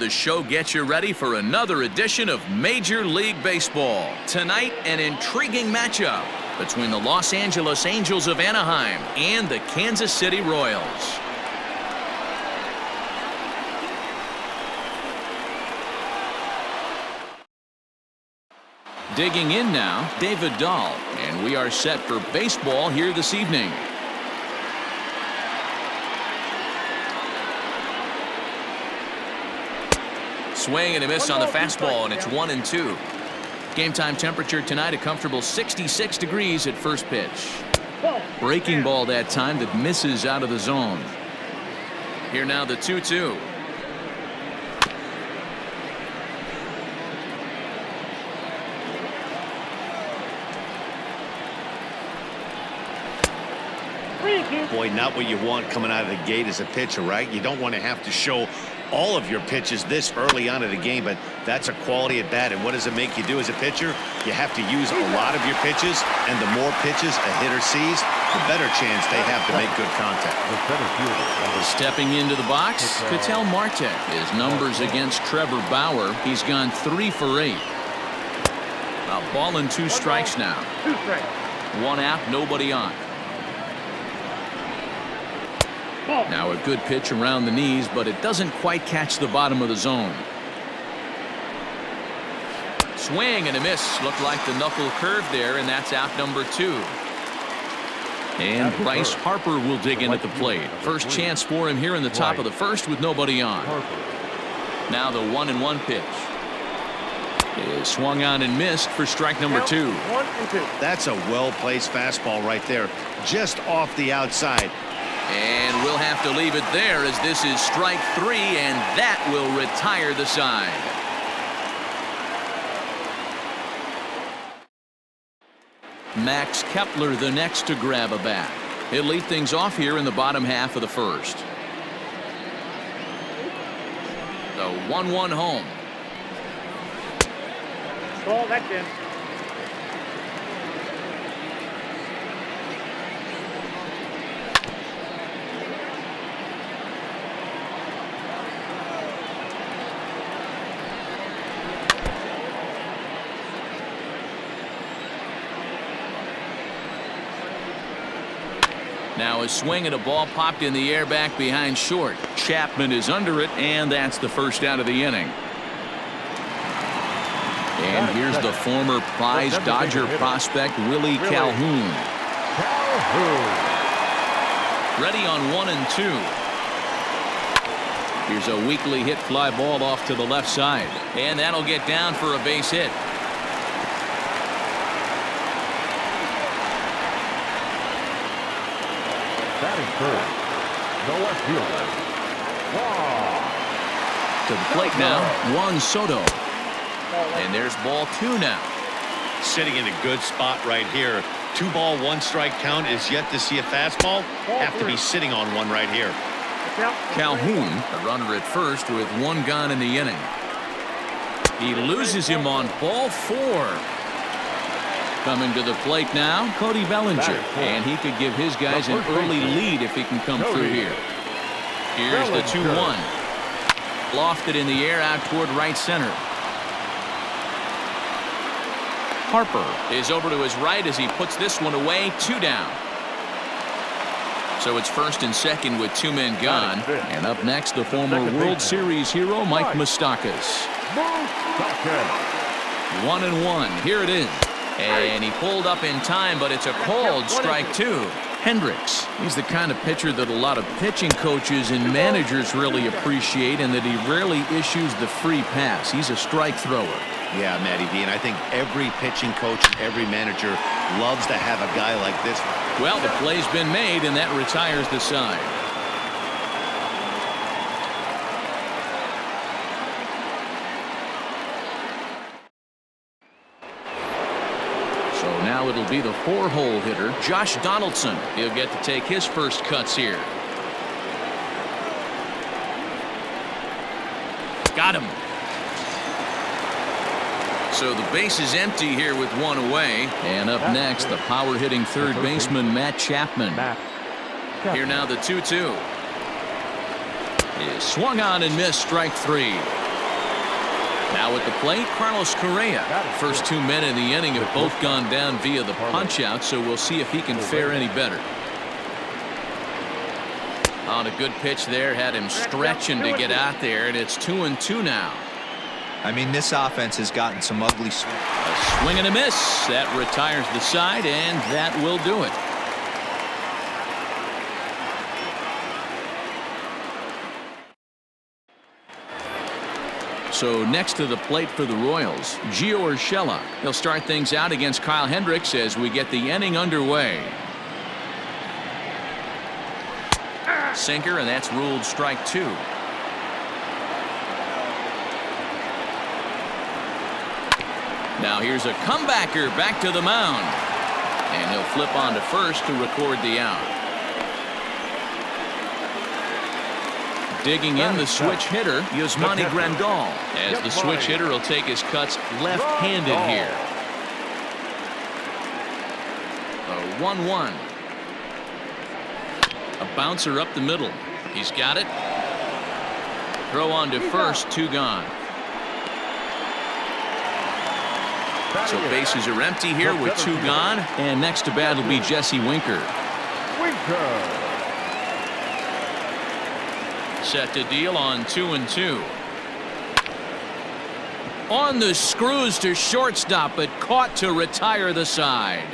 The show gets you ready for another edition of Major League Baseball. Tonight, an intriguing matchup between the Los Angeles Angels of Anaheim and the Kansas City Royals. Digging in now, David Dahl, and we are set for baseball here this evening. Swing and a miss on the fastball, and it's 1-2. Game time temperature tonight, a comfortable 66 degrees at first pitch. Breaking ball that time that misses out of the zone. Here now the 2-2. Boy, not what you want coming out of the gate as a pitcher, right? You don't want to have to show all of your pitches this early on in the game, but that's a quality at bat. And what does it make you do as a pitcher? You have to use a lot of your pitches, and the more pitches a hitter sees, the better chance they have to make good contact. Stepping into the box, Ketel Marte. His numbers against Trevor Bauer, he's gone 3 for 8. A ball and 2 strikes now. 1 out, nobody on. Now a good pitch around the knees, but it doesn't quite catch the bottom of the zone. Swing and a miss. Looked like the knuckle curve there, and that's out number 2. And Bryce Harper will dig in at the plate. First chance for him here in the top of the first with nobody on. Now the 1-1 pitch is swung on and missed for strike number 2. That's a well-placed fastball right there, just off the outside. And we'll have to leave it there as this is strike 3, and that will retire the side. Max Kepler the next to grab a bat. He'll lead things off here in the bottom half of the first. The 1-1 home. Ball, that's in. Now a swing and a ball popped in the air back behind short. Chapman is under it, and that's the first out of the inning. And here's the former prize Dodger prospect Willie Calhoun. Ready on 1 and 2. Here's a weakly hit fly ball off to the left side, and that'll get down for a base hit. To the plate now, Juan Soto. And there's ball 2 now. Sitting in a good spot right here. 2 ball, 1 strike count is yet to see a fastball. Have to be sitting on one right here. Calhoun, a runner at first with 1 gone in the inning. He loses him on ball 4. Coming to the plate now, Cody Bellinger, and he could give his guys an early lead if he can come through here. Here's the 2-1. Lofted in the air out toward right center. Harper is over to his right as he puts this one away. 2 down. So it's first and second with 2 men gone. And up next, the former World Series hero, Mike Moustakas. 1-1. Here it is. And he pulled up in time, but it's a called strike 2. Hendricks, he's the kind of pitcher that a lot of pitching coaches and managers really appreciate, and that he rarely issues the free pass. He's a strike thrower. Yeah, Matty D, and I think every pitching coach and every manager loves to have a guy like this. Well, the play's been made, and that retires the side. Now it'll be the 4-hole hitter, Josh Donaldson. He'll get to take his first cuts here. Got him. So the base is empty here with 1 away. And up next, the power-hitting third baseman, Matt Chapman. Here now the 2-2. Is swung on and missed, strike 3. Now at the plate, Carlos Correa. First 2 men in the inning have both gone down via the punch-out, so we'll see if he can fare any better. On a good pitch there, had him stretching to get out there, and it's 2-2 now. I mean, this offense has gotten some ugly swings. A swing and a miss. That retires the side, and that will do it. So next to the plate for the Royals, GetYour. He'll start things out against Kyle Hendricks as we get the inning underway. Sinker, and that's ruled strike 2. Now here's a comebacker back to the mound. And he'll flip on to first to record the out. Digging in the switch hitter, Yasmani Grandal, as the switch hitter will take his cuts left-handed here. A 1-1. A bouncer up the middle. He's got it. Throw on to first, 2 gone. So bases are empty here with 2 gone. And next to bat will be Jesse Winker. Set to deal on 2-2. On the screws to shortstop, but caught to retire the side.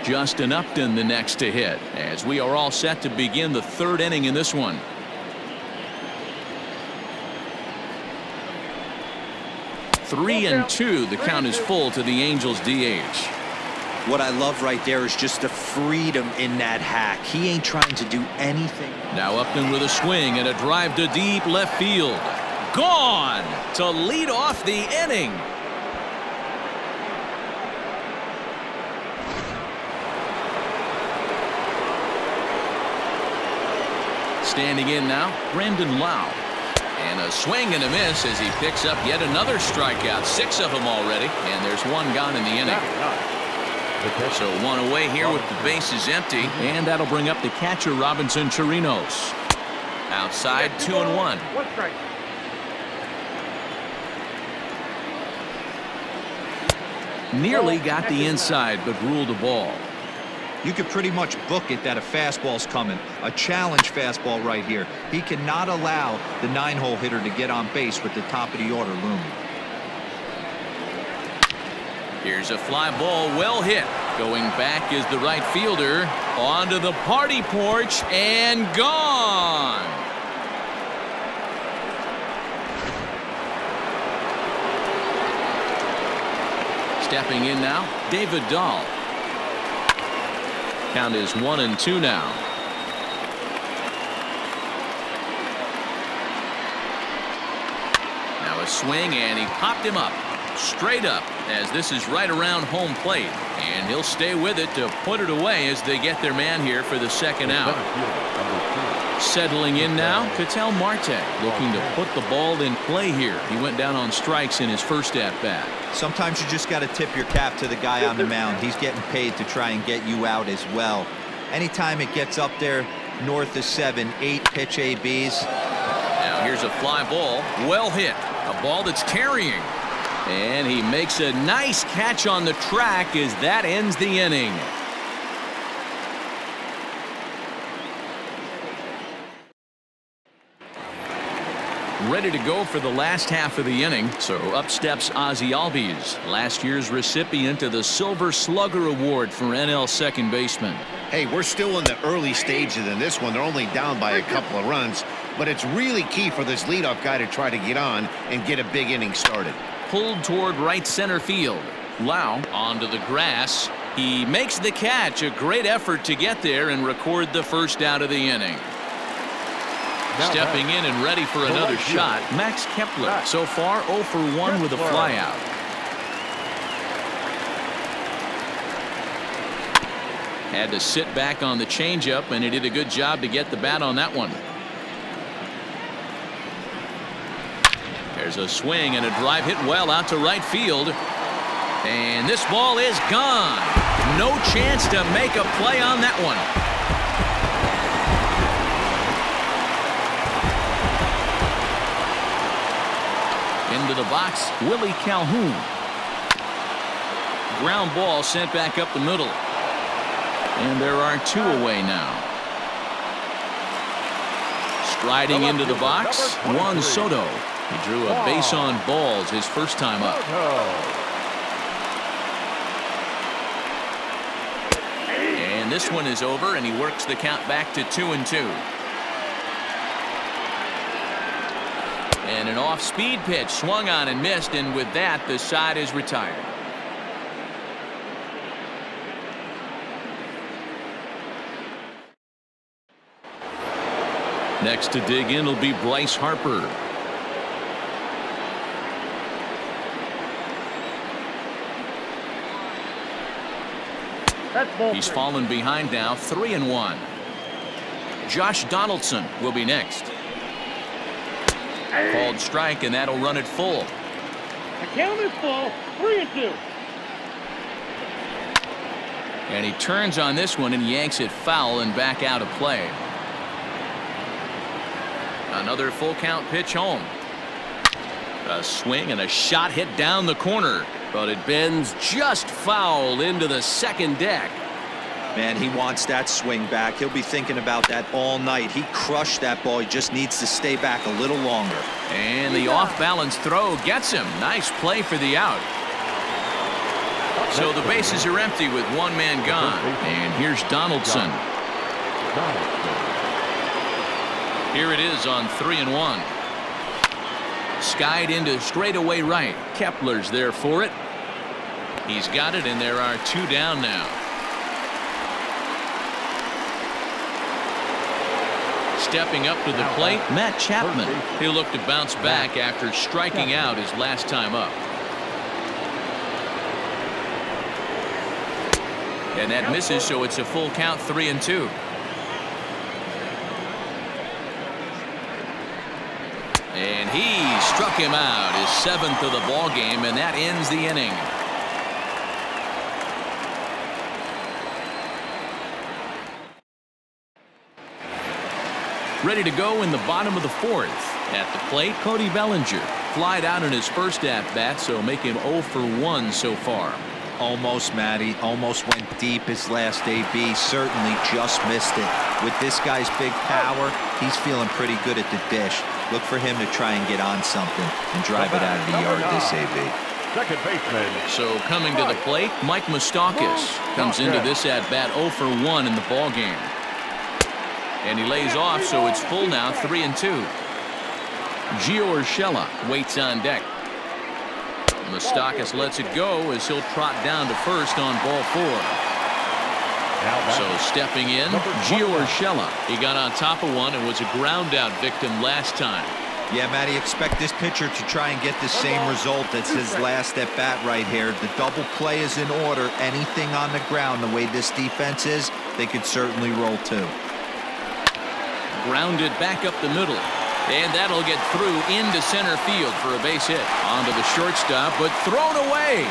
Justin Upton the next to hit, as we are all set to begin the 3rd inning in this one. Three and 2. The count is full to the Angels DH. What I love right there is just the freedom in that hack. He ain't trying to do anything. Now Upton with a swing and a drive to deep left field. Gone to lead off the inning. Standing in now, Brandon Lau. And a swing and a miss as he picks up yet another strikeout. 6 of them already, and there's 1 gone in the inning. So 1 away here with the bases empty, and that'll bring up the catcher Robinson Chirinos. Outside, 2-1. Nearly got the inside, but ruled a ball. You could pretty much book it that a fastball's coming. A challenge fastball right here. He cannot allow the 9-hole hitter to get on base with the top of the order looming. Here's a fly ball, well hit. Going back is the right fielder. Onto the party porch and gone. Stepping in now, David Dahl. Count is 1-2 now. Now a swing, and he popped him up. Straight up, as this is right around home plate. And he'll stay with it to put it away as they get their man here for the 2nd out. Settling in now, Ketel Marte, looking to put the ball in play here. He went down on strikes in his first at-bat. Sometimes you just got to tip your cap to the guy on the mound. He's getting paid to try and get you out as well. Anytime it gets up there north of 7, 8 pitch ABs. Now here's a fly ball, well hit. A ball that's carrying. And he makes a nice catch on the track as that ends the inning. Ready to go for the last half of the inning. So up steps Ozzie Albies, last year's recipient of the Silver Slugger Award for NL second baseman. Hey, we're still in the early stages in this one. They're only down by a couple of runs, but it's really key for this leadoff guy to try to get on and get a big inning started. Pulled toward right center field. Lau onto the grass. He makes the catch. A great effort to get there and record the first out of the inning. Stepping in and ready for another shot, Max Kepler. So far 0 for 1 with a flyout. Had to sit back on the changeup, and he did a good job to get the bat on that one. There's a swing and a drive hit well out to right field. And this ball is gone. No chance to make a play on that one. Into the box, Willie Calhoun. Ground ball sent back up the middle. And there are 2 away now. Striding into the box, Juan Soto. He drew a base on balls his first time up. And this one is over, and he works the count back to 2-2. And an off-speed pitch swung on and missed, and with that, the side is retired. Next to dig in will be Bryce Harper. He's fallen behind now, 3-1. Josh Donaldson will be next. Called strike, and that'll run it full. The count is full, 3-2. And he turns on this one and yanks it foul and back out of play. Another full count pitch home. A swing and a shot hit down the corner, but it bends just foul into the second deck. Man, he wants that swing back. He'll be thinking about that all night. He crushed that ball. He just needs to stay back a little longer. And the off-balance throw gets him. Nice play for the out. So the bases are empty with 1 man gone. And here's Donaldson. Here it is on 3-1. Skied into straightaway right. Kepler's there for it. He's got it, and there are 2 down now. Stepping up to the plate, Matt Chapman. He'll look to bounce back after striking out his last time up. And that misses, so it's a full count, 3-2. And he struck him out, his 7th of the ball game, and that ends the inning. Ready to go in the bottom of the 4th. At the plate, Cody Bellinger. Flied out in his first at-bat, so make him 0 for 1 so far. Almost, Matty. Almost went deep his last AB. Certainly just missed it. With this guy's big power, he's feeling pretty good at the dish. Look for him to try and get on something and drive it out of the yard this AB. Second baseman. So coming to the plate, Mike Moustakas comes into this at-bat 0 for 1 in the ball game. And he lays off, so it's full now, 3-2. GetYour waits on deck. Moustakas lets it go as he'll trot down to first on ball 4. So stepping in, GetYour. He got on top of one and was a ground out victim last time. Yeah, Matty, expect this pitcher to try and get the same result as his last at bat right here. The double play is in order. Anything on the ground, the way this defense is, they could certainly roll too. Grounded back up the middle. And that'll get through into center field for a base hit. Onto the shortstop, but thrown away.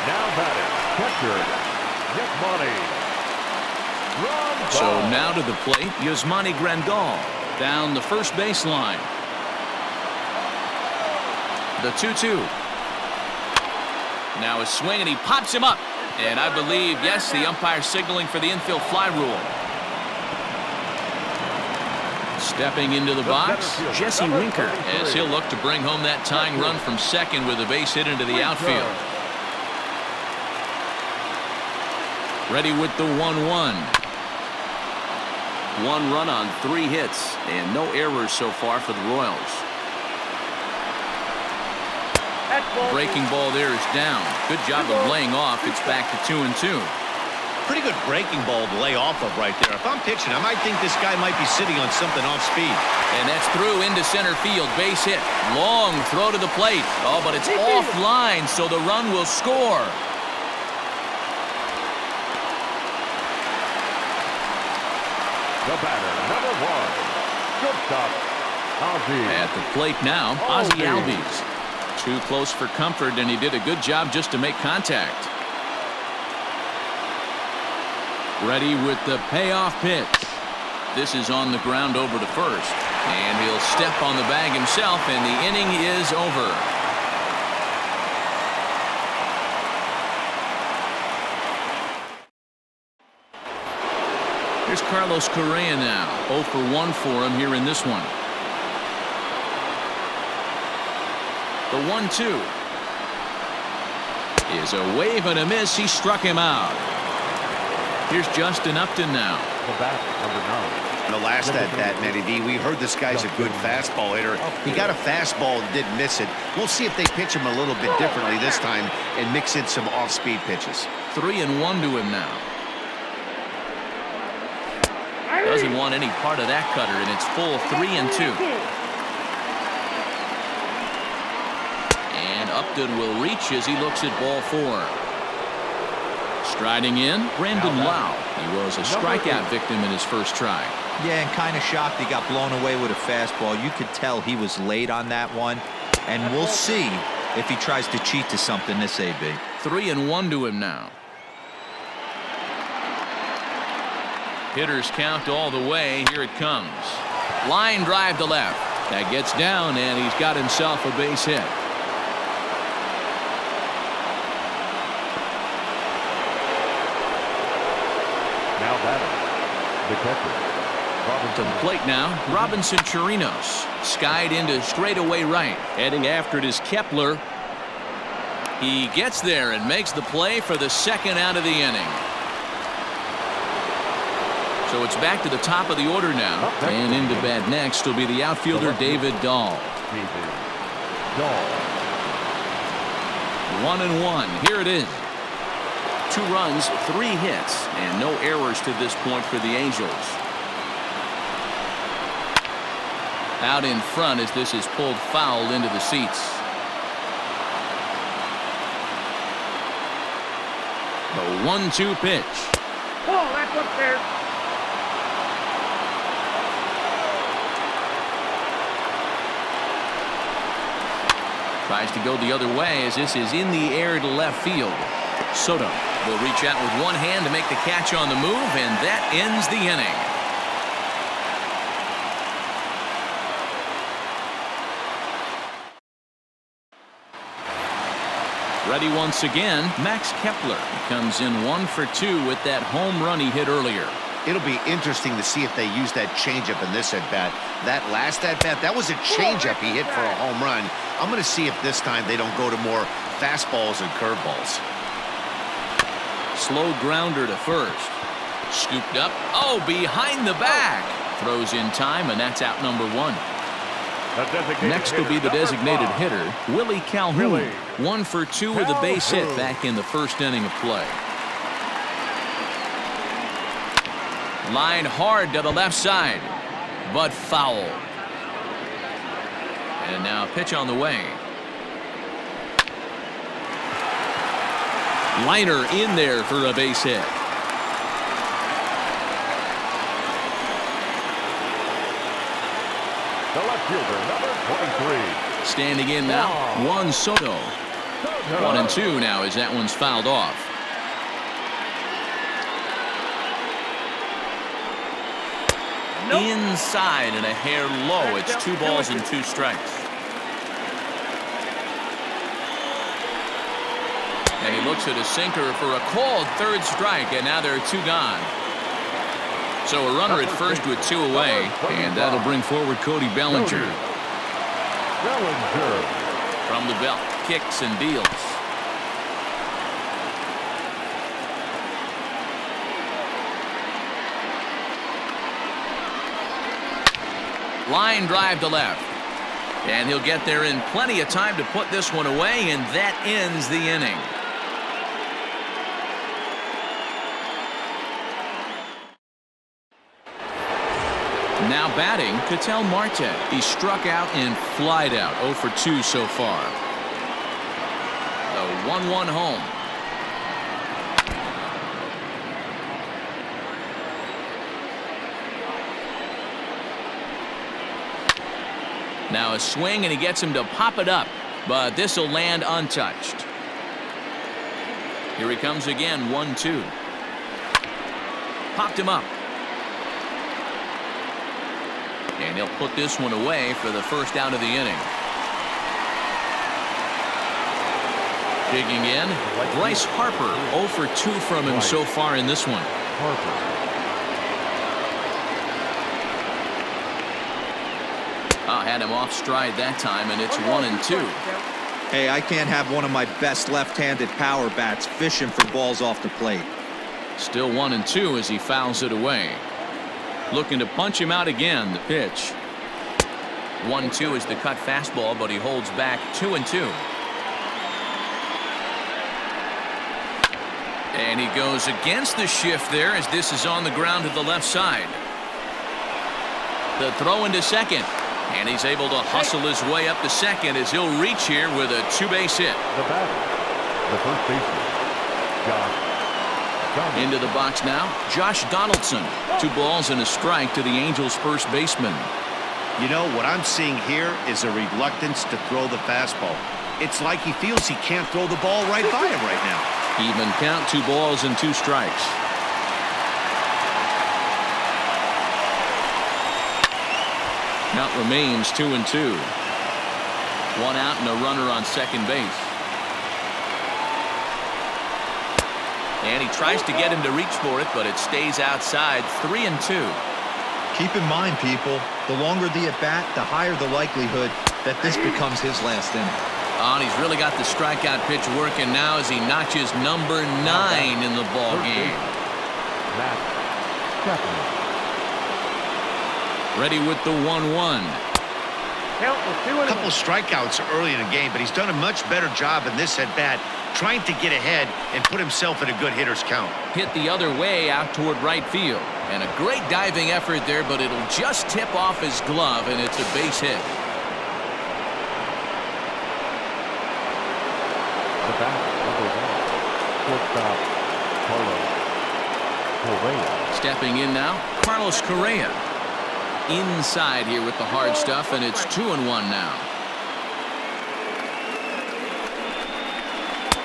Now batting, catcher, Yasmani. So now to the plate, Yasmani Grandal down the first baseline. The 2-2. Now a swing, and he pops him up. And I believe, yes, the umpire signaling for the infield fly rule. Stepping into the box, Jesse Winker, as he'll look to bring home that tying run from second with a base hit into the outfield. Ready with the 1-1. 1 run on 3 hits, and no errors so far for the Royals. Breaking ball there is down. Good job of laying off. It's back to 2-2. Pretty good breaking ball to lay off of right there. If I'm pitching, I might think this guy might be sitting on something off speed. And that's through into center field. Base hit. Long throw to the plate. Oh, but it's offline, so the run will score. The batter, number 1, shortstop, Ozzie. At the plate now, Ozzie Albies. Too close for comfort, and he did a good job just to make contact. Ready with the payoff pitch. This is on the ground over to first. And he'll step on the bag himself, and the inning is over. Here's Carlos Correa now. 0 for 1 for him here in this one. The 1-2 is a wave and a miss. He struck him out. Here's Justin Upton now. The bat, number 9. The last at bat, Matty D, we heard this guy's a good fastball hitter. He got a fastball and did miss it. We'll see if they pitch him a little bit differently this time and mix in some off-speed pitches. 3-1 to him now. Doesn't want any part of that cutter, and it's full 3-2. And Upton will reach as he looks at ball 4. Striding in, Brandon Lau. He was a strikeout victim in his first try. Yeah, and kind of shocked he got blown away with a fastball. You could tell he was late on that one, and we'll see if he tries to cheat to something this AB. 3-1 to him now. Hitters count all the way. Here it comes. Line drive to left. That gets down, and he's got himself a base hit. Now batting, the catcher, To the plate now, Robinson Chirinos. Skied into straightaway right. Heading after it is Kepler. He gets there and makes the play for the second out of the inning. So it's back to the top of the order now. And into bat next will be the outfielder David Dahl. 1-1. Here it is. 2 runs, 3 hits, and no errors to this point for the Angels. Out in front as this is pulled foul into the seats. The 1-2 pitch. Oh, that's up there. Tries to go the other way as this is in the air to left field. Soto will reach out with one hand to make the catch on the move, and that ends the inning. Ready once again, Max Kepler. He comes in 1 for 2 with that home run he hit earlier. It'll be interesting to see if they use that changeup in this at-bat. That last at-bat, that was a changeup he hit for a home run. I'm going to see if this time they don't go to more fastballs and curveballs. Slow grounder to first. Scooped up. Oh, behind the back. Throws in time, and that's out number 1. Next will be the designated hitter, Willie Calhoun. 1 for 2 with a base hit back in the first inning of play. Line hard to the left side, but foul. And now pitch on the way. Liner in there for a base hit. the left fielder, number 23. Standing in now, Juan Soto. 1-2 now as that one's fouled off. Inside and a hair low. It's 2 balls and 2 strikes. And he looks at a sinker for a called 3rd strike, and now there are 2 gone. So a runner at first with 2 away, and that'll bring forward Cody Bellinger. From the belt, kicks and deals. Line drive to left. And he'll get there in plenty of time to put this one away, and that ends the inning. Now batting, Ketel Marte. He struck out and flied out. 0 for 2 so far. The 1-1 home. Now a swing, and he gets him to pop it up, but this will land untouched. Here he comes again, 1-2. Popped him up. And he'll put this one away for the first out of the inning. Digging in, Bryce Harper, 0 for 2 from him so far in this one. Had him off stride that time, and it's 1-2. Hey, I can't have one of my best left-handed power bats fishing for balls off the plate. Still 1-2 as he fouls it away. Looking to punch him out again. The pitch. 1-2 is the cut fastball, but he holds back 2-2. And he goes against the shift there as this is on the ground to the left side. The throw into second. And he's able to hustle his way up to second as he'll reach here with a 2-base hit. The batter, the first baseman, Josh Donaldson. Into the box now, Josh Donaldson. 2 balls and a strike to the Angels' first baseman. You know, what I'm seeing here is a reluctance to throw the fastball. It's like he feels he can't throw the ball right by him right now. Even count, 2 balls and 2 strikes. Count remains 2-2. 1 out and a runner on second base. And he tries to get him to reach for it, but it stays outside. 3-2. Keep in mind, people, the longer the at-bat, the higher the likelihood that this becomes his last inning. And he's really got the strikeout pitch working now as he notches number 9 in the ball game. Matt Chapman. Ready with the 1-1. A couple strikeouts early in the game, but he's done a much better job in this at-bat trying to get ahead and put himself in a good hitter's count. Hit the other way out toward right field. And a great diving effort there, but it'll just tip off his glove, and it's a base hit. The batter, number 1, shortstop, Carlos Correa. Stepping in now, Carlos Correa. Inside here with the hard stuff, and it's 2-1 now.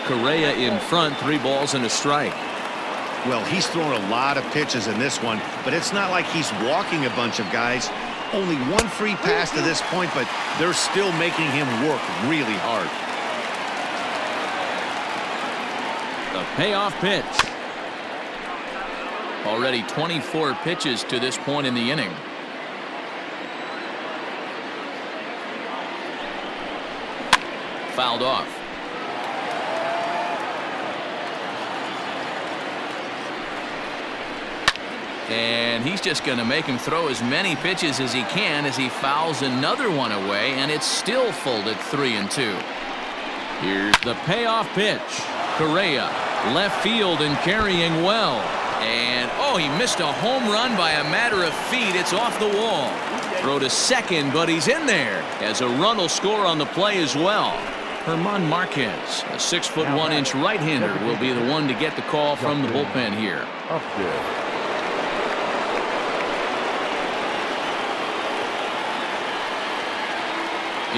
Correa in front, 3 balls and a strike. Well, he's thrown a lot of pitches in this one, but it's not like he's walking a bunch of guys. Only 1 free pass to this point, but they're still making him work really hard. The payoff pitch. Already 24 pitches to this point in the inning. Fouled off. And he's just going to make him throw as many pitches as he can as he fouls another one away, and it's still full at 3-2. Here's the payoff pitch. Correa, left field and carrying well. And, oh, he missed a home run by a matter of feet. It's off the wall. Throw to second, but he's in there as a run will score on the play as well. Herman Marquez, a 6'1" right-hander, will be the one to get the call from the bullpen here.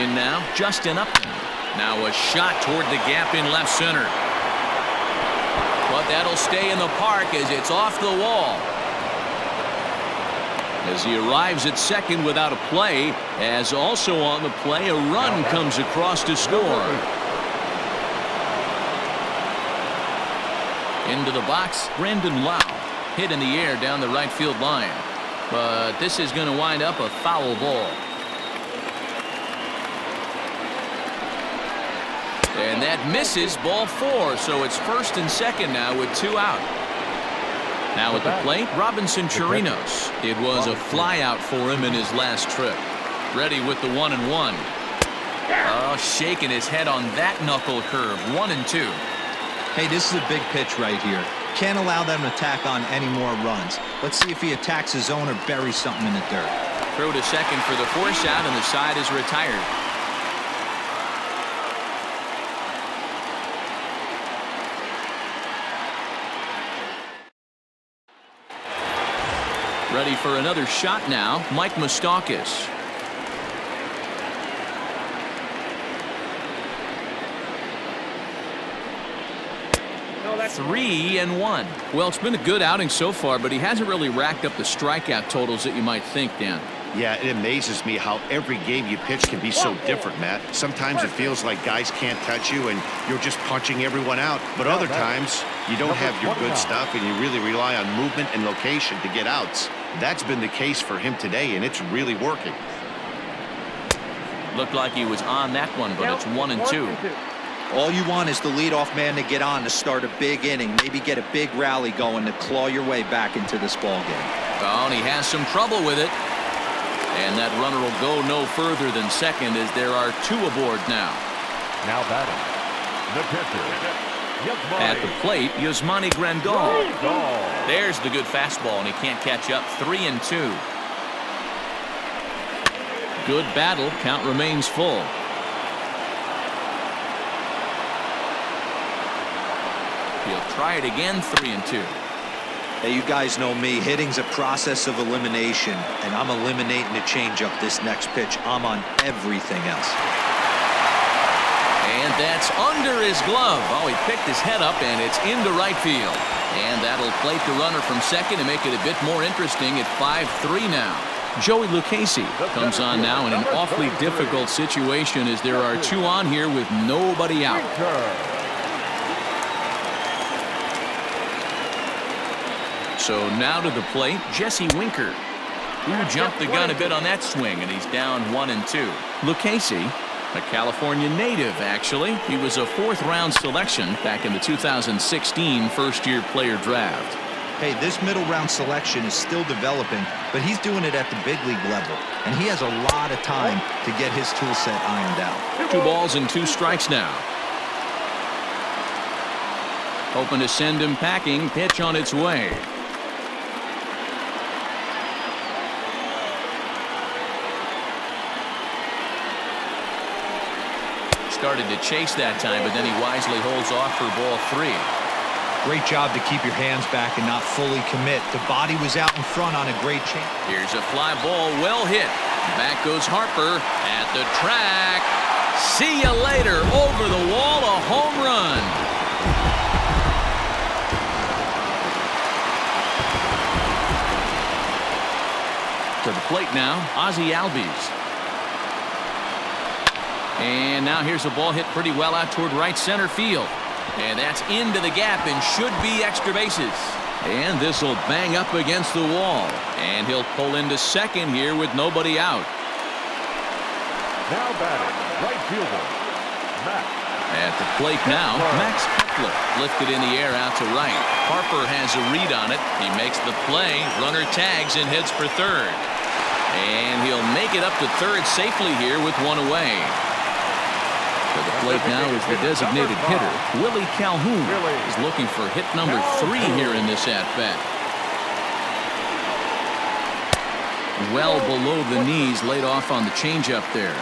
In now, Justin Upton. Now a shot toward the gap in left center. But that'll stay in the park as it's off the wall. As he arrives at second without a play, as also on the play, a run comes across to score. Into the box, Brandon Lau. Hit in the air down the right field line. But this is going to wind up a foul ball. And that misses, ball 4, so it's first and second now with 2 out. Now at the plate, Robinson Chirinos. It was a flyout for him in his last trip. Ready with the 1-1. Oh, shaking his head on that knuckle curve. 1-2. Hey, this is a big pitch right here. Can't allow them to tack on any more runs. Let's see if he attacks his zone or buries something in the dirt. Throw to second for the force out, and the side is retired. Ready for another shot now, Mike Moustakas. No, that's 3-1. Well, it's been a good outing so far, but he hasn't really racked up the strikeout totals that you might think, Dan. Yeah, it amazes me how every game you pitch can be so different, Matt. Sometimes it feels like guys can't touch you and you're just punching everyone out. But other times, you don't have your good stuff and you really rely on movement and location to get outs. That's been the case for him today, and it's really working. Looked like he was on that one, but it's 1-2. All you want is the leadoff man to get on to start a big inning, maybe get a big rally going to claw your way back into this ball game. Oh, and he has some trouble with it. And that runner will go no further than second as there are 2 aboard now. Now batting, the pitcher. At the plate, Yasmani Grandal. There's the good fastball, and he can't catch up. 3-2. Good battle. Count remains full. He'll try it again. 3-2. Hey, you guys know me. Hitting's a process of elimination, and I'm eliminating the changeup this next pitch. I'm on everything else. And that's under his glove. Oh, he picked his head up, and it's into right field. And that'll plate the runner from second and make it a bit more interesting at 5-3 now. Joey Lucchesi comes on now in an awfully difficult situation as there are 2 on here with nobody out. So now to the plate, Jesse Winker, who jumped the gun a bit on that swing, and he's down 1-2. Lucchesi, a California native, actually. He was a 4th-round selection back in the 2016 first-year player draft. Hey, this middle-round selection is still developing, but he's doing it at the big league level, and he has a lot of time to get his tool set ironed out. 2 balls and 2 strikes now. Hoping to send him packing. Pitch on its way. Started to chase that time, but then he wisely holds off for ball 3. Great job to keep your hands back and not fully commit. The body was out in front on a great chance. Here's a fly ball, well hit. Back goes Harper at the track. See you later. Over the wall, a home run. To the plate now, Ozzie Albies. And now here's a ball hit pretty well out toward right center field. And that's into the gap and should be extra bases. And this will bang up against the wall. And he'll pull into second here with nobody out. Now batting, right fielder, Max. At the plate now, Max Kepler lifted in the air out to right. Harper has a read on it. He makes the play. Runner tags and heads for third. And he'll make it up to third safely here with 1 away. To the plate now is the designated hitter, Willie Calhoun, is looking for hit number 3 here in this at-bat. Well below the knees, laid off on the changeup there.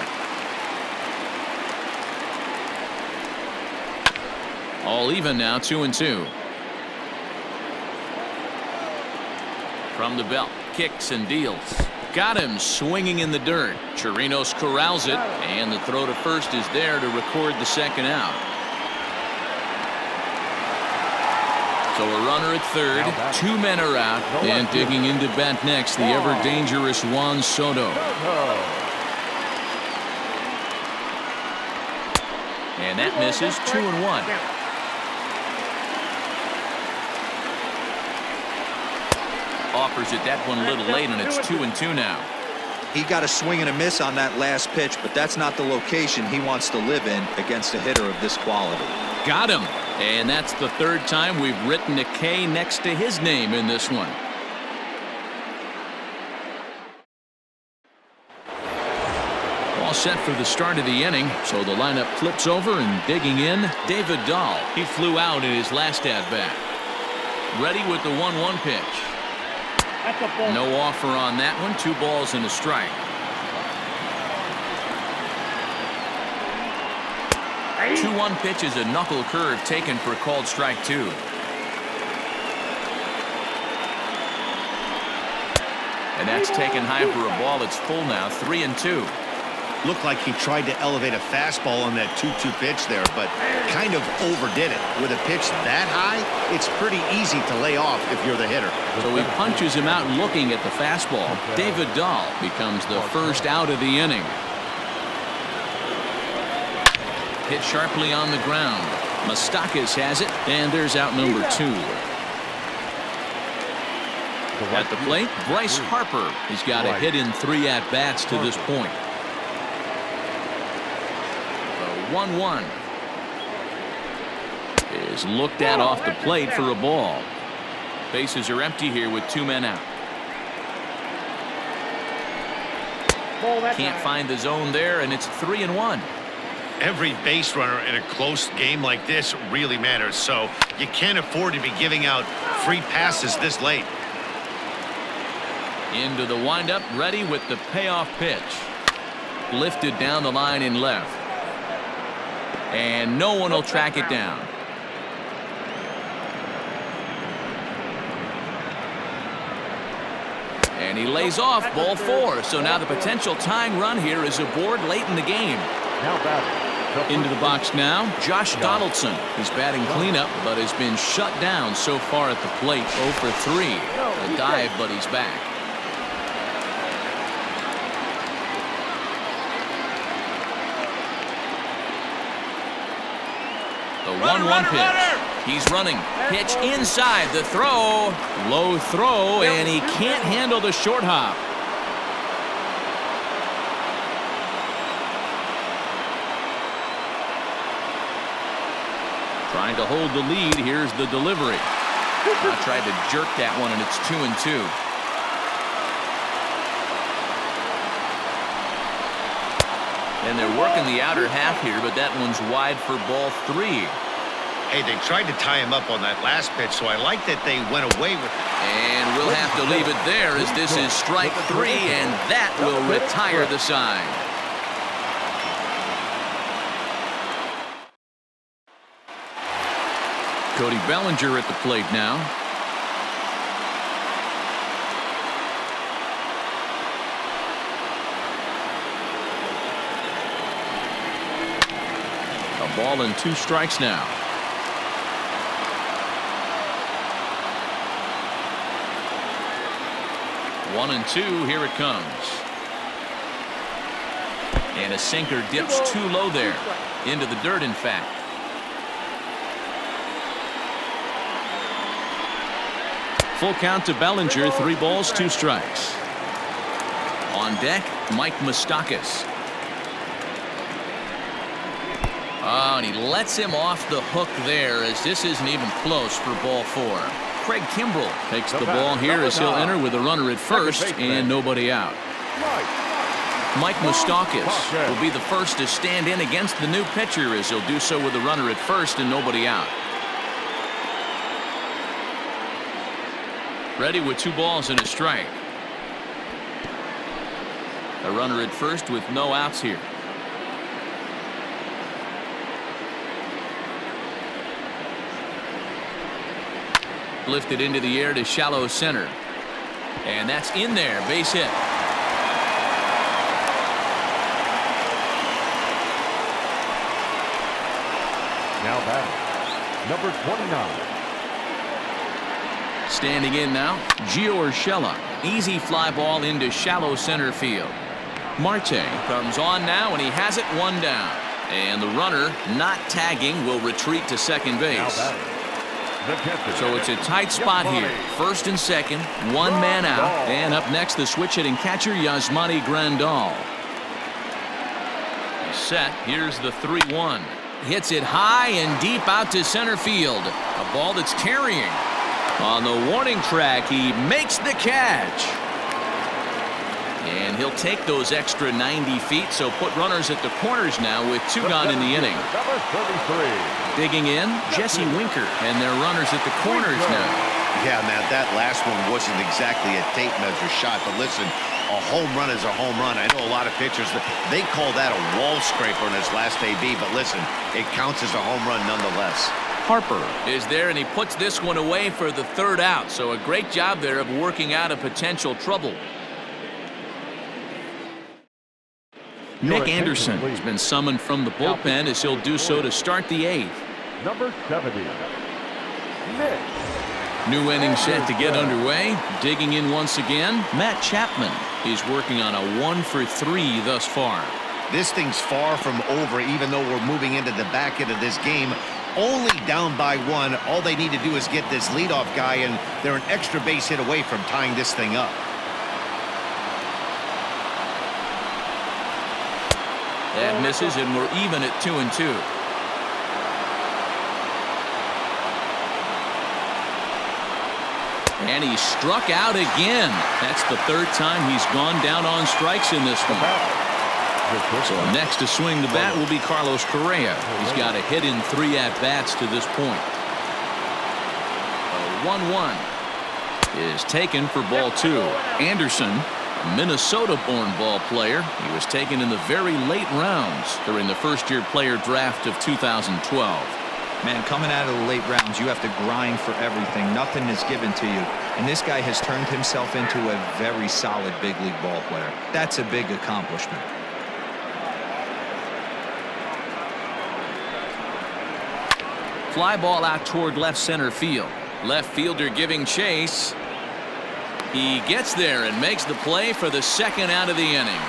All even now, 2-2. From the belt, kicks and deals. Got him swinging in the dirt. Chirinos corrals it, and the throw to first is there to record the second out. So a runner at third, 2 men are out, and digging into bat next, the ever-dangerous Juan Soto. And that misses. 2-1. Offers it that one a little late, and it's 2-2 now. He got a swing and a miss on that last pitch, but that's not the location he wants to live in against a hitter of this quality. Got him. And that's the 3rd time we've written a K next to his name in this one. All set for the start of the inning, so the lineup flips over, and digging in, David Dahl. He flew out in his last at-bat. Ready with the 1-1 pitch. No offer on that one. 2 balls and a strike. A 2-1 pitch is a knuckle curve taken for called strike 2. And that's taken high for a ball. It's full now. 3-2. Looked like he tried to elevate a fastball on that 2-2 pitch there, but kind of overdid it. With a pitch that high, it's pretty easy to lay off if you're the hitter. So he punches him out looking at the fastball. David Dahl becomes the first out of the inning. Hit sharply on the ground. Moustakas has it, and there's out number 2. At the plate, Bryce Harper. He's got a hit in 3 at-bats to this point. 1-1 is looked at off the plate for a ball. Bases are empty here with 2 men out. Can't find the zone there, and it's 3-1. Every base runner in a close game like this really matters, so you can't afford to be giving out free passes this late. Into the windup, ready with the payoff pitch. Lifted down the line in left. And no one will track it down. And he lays off, ball 4. So now the potential tying run here is aboard late in the game. Into the box now, Josh Donaldson. He's batting cleanup, but has been shut down so far at the plate. 0 for 3. A dive, but he's back. The 1-1 pitch. He's running. Pitch inside. The throw. Low throw, and he can't handle the short hop. Trying to hold the lead. Here's the delivery. I tried to jerk that one, and it's 2-2. And they're working the outer half here, but that one's wide for ball 3. Hey, they tried to tie him up on that last pitch, so I like that they went away with it. And we'll have to leave it there as this is strike 3, and that will retire the side. Cody Bellinger at the plate now. A ball and 2 strikes now. One and 2, here it comes. And a sinker dips too low there. Into the dirt, in fact. Full count to Bellinger, 3 balls, 2 strikes. On deck, Mike Moustakas. Oh, and he lets him off the hook there as this isn't even close for ball 4. Craig Kimbrell takes the ball here as he'll enter with a runner at first and nobody out. Mike Moustakas will be the first to stand in against the new pitcher as he'll do so with a runner at first and nobody out. Ready with 2 balls and a strike. A runner at first with no outs here. Lifted into the air to shallow center. And that's in there. Base hit. Now batting, number 29. Standing in now, GetYour. Easy fly ball into shallow center field. Marte comes on now, and he has it 1 down. And the runner, not tagging, will retreat to second base. So it's a tight spot here. First and second, 1 man out. And up next, the switch hitting catcher, Yasmani Grandal. Set. Here's the 3-1. Hits it high and deep out to center field. A ball that's carrying. On the warning track, he makes the catch. And he'll take those extra 90 feet, so put runners at the corners now with 2 gone in the inning. Number 33. Digging in, Jesse Winker, and their runners at the corners now. Yeah, man, that last one wasn't exactly a tape measure shot, but listen, a home run is a home run. I know a lot of pitchers, they call that a wall scraper in his last AB, but listen, it counts as a home run nonetheless. Harper is there, and he puts this one away for the 3rd out, so a great job there of working out a potential trouble. Nick Anderson has been summoned from the bullpen as he'll do so to start the 8th. Number 70, Nick. New inning set to get underway. Digging in once again, Matt Chapman. He's working on a 1 for 3 thus far. This thing's far from over, even though we're moving into the back end of this game. Only down by 1. All they need to do is get this leadoff guy, and they're an extra base hit away from tying this thing up. That misses, and we're even at 2-2. And he struck out again. That's the 3rd time he's gone down on strikes in this one. So next to swing the bat will be Carlos Correa. He's got a hit in 3 at-bats to this point. A 1-1 is taken for ball 2. Anderson, a Minnesota-born ball player. He was taken in the very late rounds during the first-year player draft of 2012. Man, coming out of the late rounds, you have to grind for everything. Nothing is given to you. And this guy has turned himself into a very solid big league ball player. That's a big accomplishment. Fly ball out toward left center field. Left fielder giving chase. He gets there and makes the play for the 2nd out of the inning.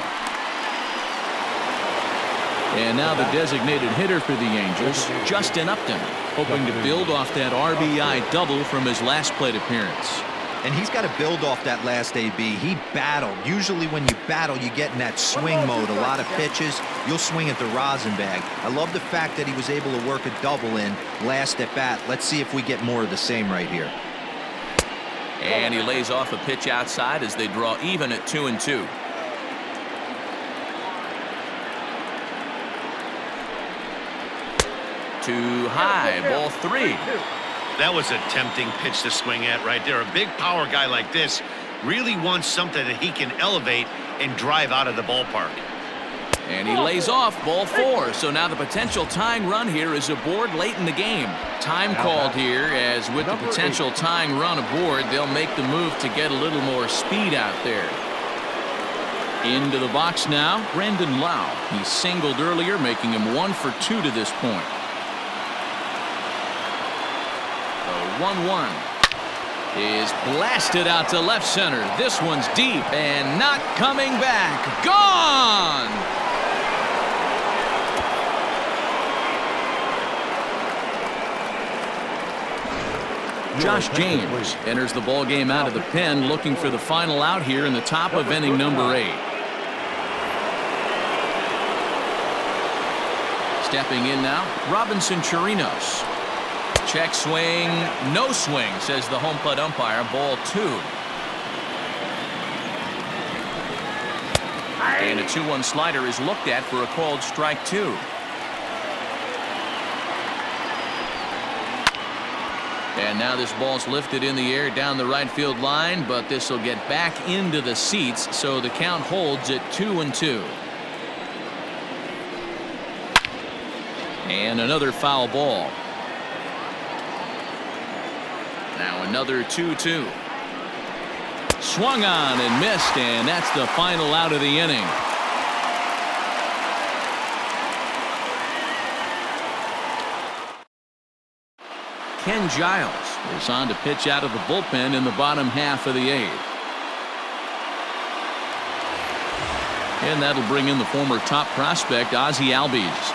And now the designated hitter for the Angels, Justin Upton, hoping to build off that RBI double from his last plate appearance. And he's got to build off that last AB. He battled. Usually when you battle, you get in that swing mode. A lot of pitches, you'll swing at the rosin bag. I love the fact that he was able to work a double in last at bat. Let's see if we get more of the same right here. And he lays off a pitch outside as they draw even at 2-2. Too high, ball 3. That was a tempting pitch to swing at right there. A big power guy like this really wants something that he can elevate and drive out of the ballpark. And he lays off ball 4. So now the potential tying run here is aboard late in the game. Time called here, as with the potential tying run aboard, they'll make the move to get a little more speed out there. Into the box now, Brandon Lau. He singled earlier, making him 1 for 2 to this point. 1-1 is blasted out to left center. This one's deep and not coming back. Gone! Josh James enters the ball game out of the pen, looking for the final out here in the top of inning number 8. Stepping in now, Robinson Chirinos. Check swing, no swing, says the home plate umpire. Ball 2. And a 2-1 slider is looked at for a called strike 2. And now this ball's lifted in the air down the right field line, but this will get back into the seats, so the count holds at 2-2. And another foul ball. Now another 2-2. Swung on and missed, and that's the final out of the inning. Ken Giles is on to pitch out of the bullpen in the bottom half of the 8th. And that'll bring in the former top prospect, Ozzie Albies.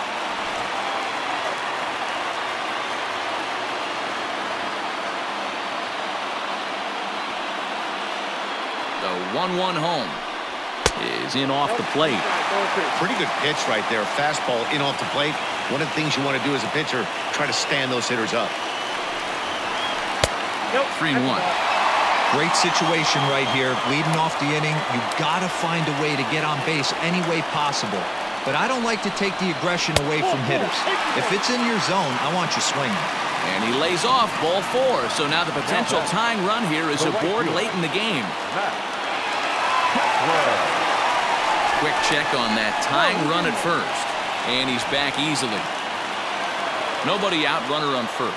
The 1-1 home is in off the plate. Pretty good pitch right there. Fastball in off the plate. One of the things you want to do as a pitcher, try to stand those hitters up. 3-1. Great situation right here. Leading off the inning, you got to find a way to get on base any way possible. But I don't like to take the aggression away from hitters. If it's in your zone, I want you swinging. And he lays off ball 4. So now the potential tying run here is aboard late in the game. Quick check on that tying run at first. And he's back easily. Nobody out, runner on first.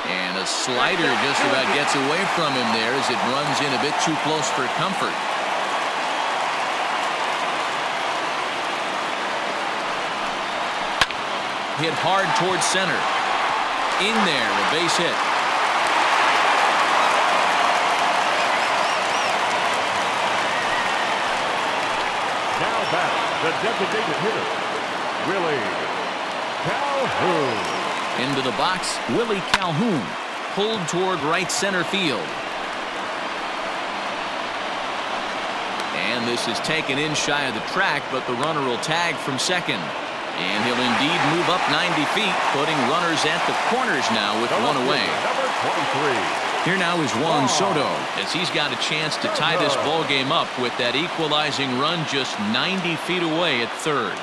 And a slider just about gets away from him there as it runs in a bit too close for comfort. Hit hard towards center. In there, a base hit. Now back, the designated hitter, Willie Calhoun. Into the box, Willie Calhoun, pulled toward right center field. And this is taken in shy of the track, but the runner will tag from second. And he'll indeed move up 90 feet, putting runners at the corners now with one away. Number 23. Here now is Juan Soto, as he's got a chance to tie this ball game up with that equalizing run just 90 feet away at third.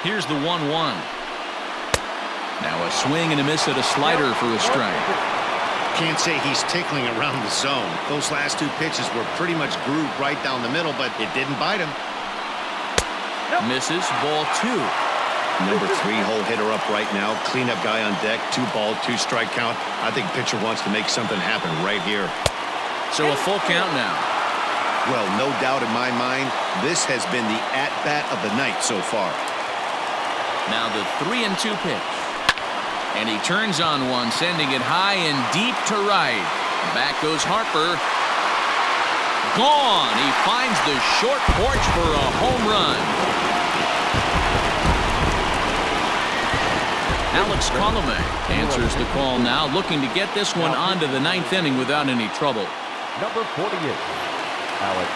Here's the 1-1. Now a swing and a miss at a slider for a strike. Can't say he's tickling around the zone. Those last two pitches were pretty much grooved right down the middle, but it didn't bite him. Misses, ball 2. Number 3-hole hitter up right now. Cleanup guy on deck. 2-ball, 2-strike count. I think pitcher wants to make something happen right here. So a full count now. Well, no doubt in my mind, this has been the at-bat of the night so far. Now the 3-2 pitch. And he turns on one, sending it high and deep to right. Back goes Harper. Gone. He finds the short porch for a home run. Alex Colomé answers the call now, looking to get this one onto the 9th inning without any trouble. Number 48, Alex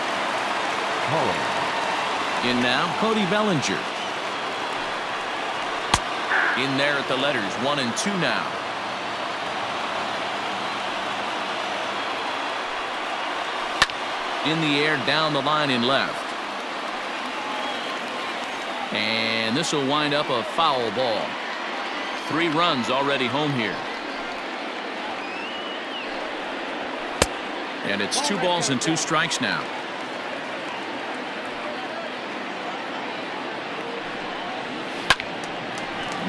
Colomé. In now, Cody Bellinger. In there at the letters, 1-2 now. In the air, down the line in left. And this will wind up a foul ball. 3 runs already home here. And it's 2 balls and 2 strikes now.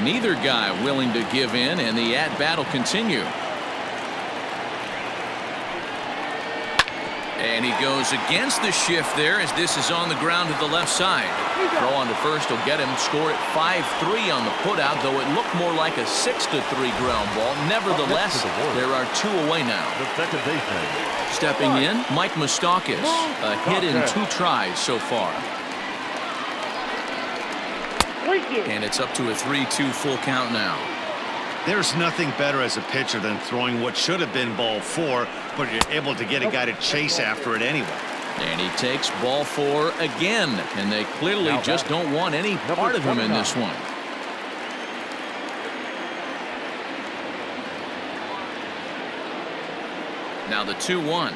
Neither guy willing to give in, and the at-bat will continue. And he goes against the shift there as this is on the ground to the left side. Throw on to first will get him. Score at 5-3 on the putout, though it looked more like a 6-3 ground ball. Nevertheless, there are 2 away now. The second baseman. Stepping in, Mike Moustakas. A hit in 2 tries so far. And it's up to a 3-2 full count now. There's nothing better as a pitcher than throwing what should have been ball 4, but you're able to get a guy to chase after it anyway. And he takes ball 4 again, and they clearly just don't want any part of him in this one. Now the 2-1.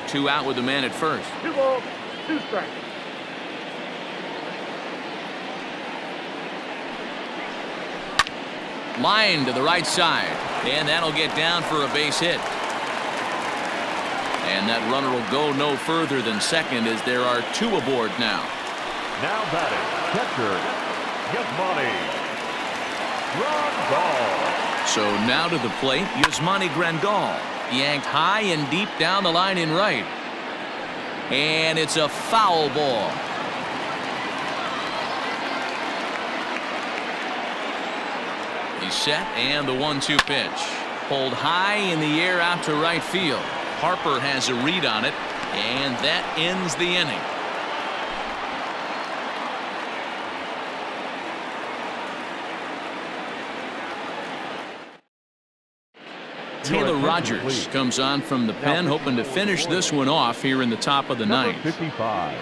2 out with the man at first. 2 balls, 2 strikes. Line to the right side, and that'll get down for a base hit. And that runner will go no further than second as there are 2 aboard now. Now batting, catcher, Yasmani Grandal. So now to the plate, Yasmani Grandal. Yanked high and deep down the line in right. And it's a foul ball. He's set, and the 1-2 pitch. Pulled high in the air out to right field. Harper has a read on it, and that ends the inning. Taylor Rogers comes on from the pen, hoping to finish this one off here in the top of the ninth. 55,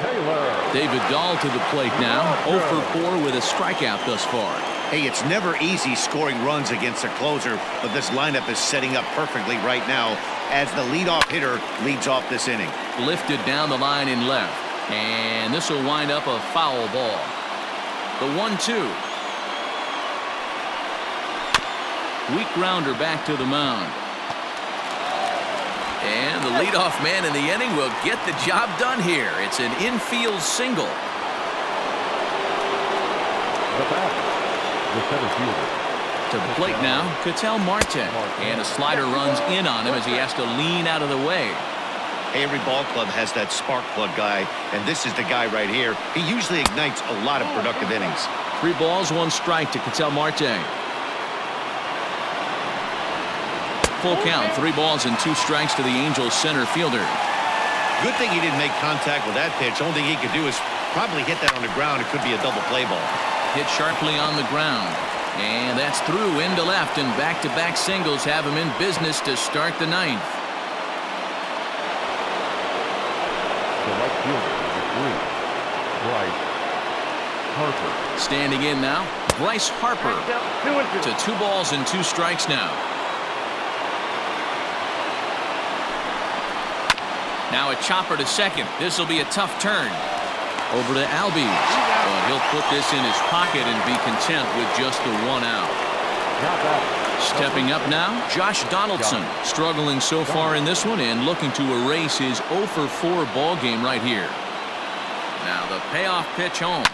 Taylor. David Dahl to the plate now, 0 for 4 with a strikeout thus far. Hey, it's never easy scoring runs against a closer, but this lineup is setting up perfectly right now as the leadoff hitter leads off this inning. Lifted down the line in left, and this will wind up a foul ball. The 1-2. Weak grounder back to the mound. And the leadoff man in the inning will get the job done here. It's an infield single. The batter, the center fielder, To the plate now, Marte. And a slider runs in on him as he has to lean out of the way. Every ball club has that spark plug guy, and this is the guy right here. He usually ignites a lot of productive innings. 3 balls, 1 strike to Marte. Full count, 3 balls and 2 strikes to the Angels center fielder. Good thing he didn't make contact with that pitch. Only thing he could do is probably hit that on the ground. It could be a double play ball. Hit sharply on the ground. And that's through into left, and back-to-back singles have him in business to start the 9th. The right fielder, number 3, Bryce Harper. Standing in now, Bryce Harper. To 2 balls and 2 strikes now. Now a chopper to second. This will be a tough turn. Over to Albies. But he'll put this in his pocket and be content with just the 1 out. Stepping up now, Josh Donaldson. Struggling so far in this one and looking to erase his 0 for 4 ball game right here. Now the payoff pitch home.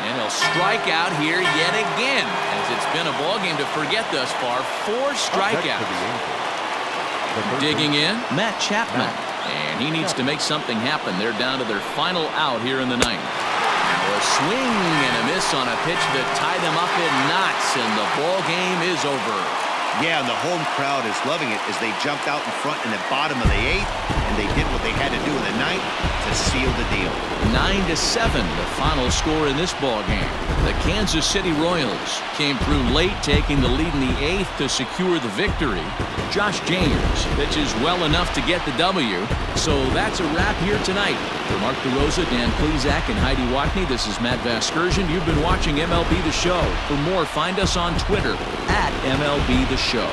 And he'll strike out here yet again, as it's been a ball game to forget thus far. 4 strikeouts. Digging in, Matt Chapman. And he needs to make something happen. They're down to their final out here in the 9th. Now a swing and a miss on a pitch that tied them up in knots, and the ball game is over. Yeah, and the home crowd is loving it as they jumped out in front in the bottom of the 8th, and they did what they had to do in the 9th to seal the deal. 9-7, the final score in this ball game. The Kansas City Royals came through late, taking the lead in the 8th to secure the victory. Josh James pitches well enough to get the W. So that's a wrap here tonight. For Mark DeRosa, Dan Plezak, and Heidi Watney, this is Matt Vasgersian. You've been watching MLB The Show. For more, find us on Twitter at MLB The Show.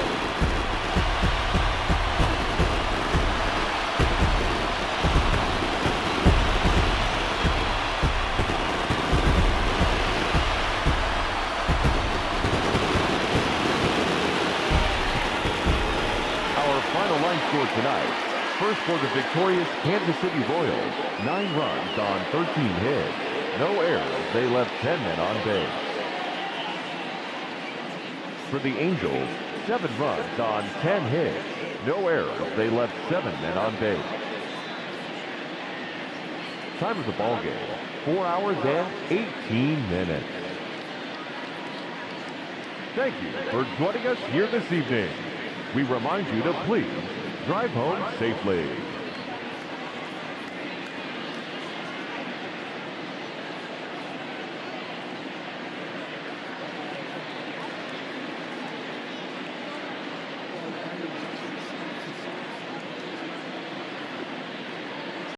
Score tonight. First for the victorious Kansas City Royals, 9 runs on 13 hits. No errors. They left 10 men on base. For the Angels, 7 runs on 10 hits. No errors. They left 7 men on base. Time of the ball game, 4 hours and 18 minutes. Thank you for joining us here this evening. We remind you to please drive home safely.